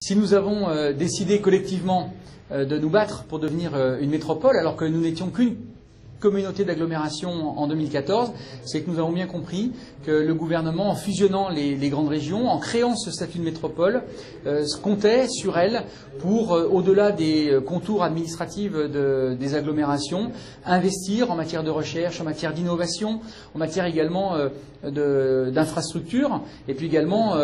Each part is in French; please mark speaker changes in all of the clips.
Speaker 1: Si nous avons décidé collectivement de nous battre pour devenir une métropole, alors que nous n'étions qu'une communauté d'agglomération en 2014, c'est que nous avons bien compris que le gouvernement, en fusionnant les grandes régions, en créant ce statut de métropole, comptait sur elle pour, au-delà des contours administratifs des agglomérations, investir en matière de recherche, en matière d'innovation, en matière également d'infrastructures, et puis également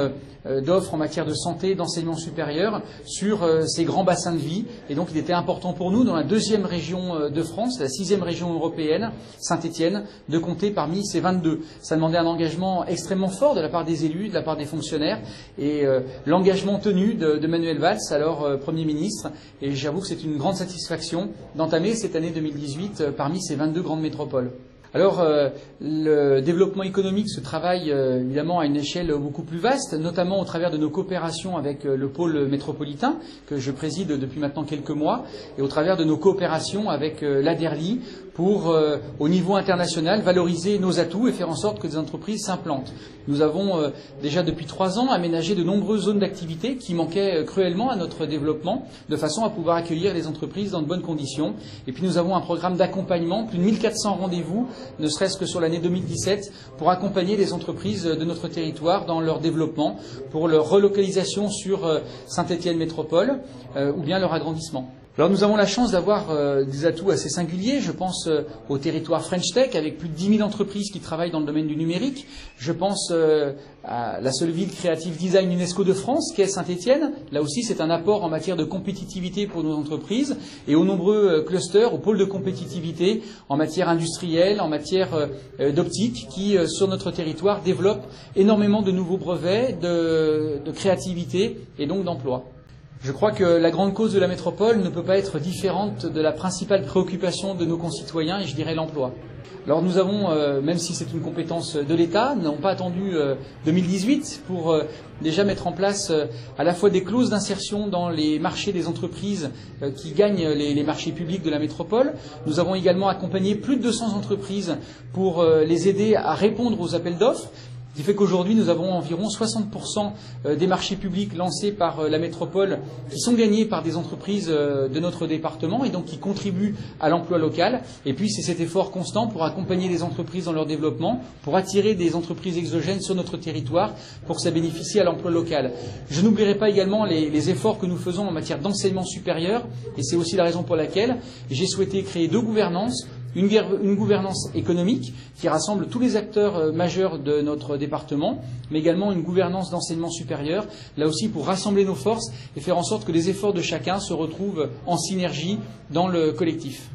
Speaker 1: d'offres en matière de santé, d'enseignement supérieur sur ces grands bassins de vie. Et donc il était important pour nous, dans la deuxième région de France, la 6e région européenne, Saint-Étienne, de compter parmi ces 22. Ça demandait un engagement extrêmement fort de la part des élus, de la part des fonctionnaires, et l'engagement tenu de Manuel Valls, alors Premier ministre. Et j'avoue que c'est une grande satisfaction d'entamer cette année 2018 parmi ces 22 grandes métropoles. Alors, le développement économique se travaille évidemment à une échelle beaucoup plus vaste, notamment au travers de nos coopérations avec le pôle métropolitain, que je préside depuis maintenant quelques mois, et au travers de nos coopérations avec l'ADERLI pour, au niveau international, valoriser nos atouts et faire en sorte que des entreprises s'implantent. Nous avons déjà depuis 3 ans aménagé de nombreuses zones d'activité qui manquaient cruellement à notre développement, de façon à pouvoir accueillir les entreprises dans de bonnes conditions. Et puis nous avons un programme d'accompagnement, plus de 1400 rendez-vous, ne serait-ce que sur l'année 2017, pour accompagner les entreprises de notre territoire dans leur développement, pour leur relocalisation sur Saint-Étienne Métropole, ou bien leur agrandissement. Alors nous avons la chance d'avoir des atouts assez singuliers. Je pense au territoire French Tech, avec plus de 10 000 entreprises qui travaillent dans le domaine du numérique. Je pense à la seule ville Creative Design UNESCO de France, qu'est Saint-Étienne. Là aussi, c'est un apport en matière de compétitivité pour nos entreprises, et aux nombreux clusters, aux pôles de compétitivité en matière industrielle, en matière d'optique, qui, sur notre territoire, développent énormément de nouveaux brevets, de créativité et donc d'emploi. Je crois que la grande cause de la métropole ne peut pas être différente de la principale préoccupation de nos concitoyens, et je dirais l'emploi. Alors nous avons, même si c'est une compétence de l'État, nous n'avons pas attendu 2018 pour déjà mettre en place à la fois des clauses d'insertion dans les marchés des entreprises qui gagnent les marchés publics de la métropole. Nous avons également accompagné plus de 200 entreprises pour les aider à répondre aux appels d'offres. Ce qui fait qu'aujourd'hui, nous avons environ 60% des marchés publics lancés par la métropole qui sont gagnés par des entreprises de notre département et donc qui contribuent à l'emploi local. Et puis, c'est cet effort constant pour accompagner les entreprises dans leur développement, pour attirer des entreprises exogènes sur notre territoire pour que ça bénéficie à l'emploi local. Je n'oublierai pas également les efforts que nous faisons en matière d'enseignement supérieur, et c'est aussi la raison pour laquelle j'ai souhaité créer 2 gouvernances. Une gouvernance économique qui rassemble tous les acteurs majeurs de notre département, mais également une gouvernance d'enseignement supérieur, là aussi pour rassembler nos forces et faire en sorte que les efforts de chacun se retrouvent en synergie dans le collectif.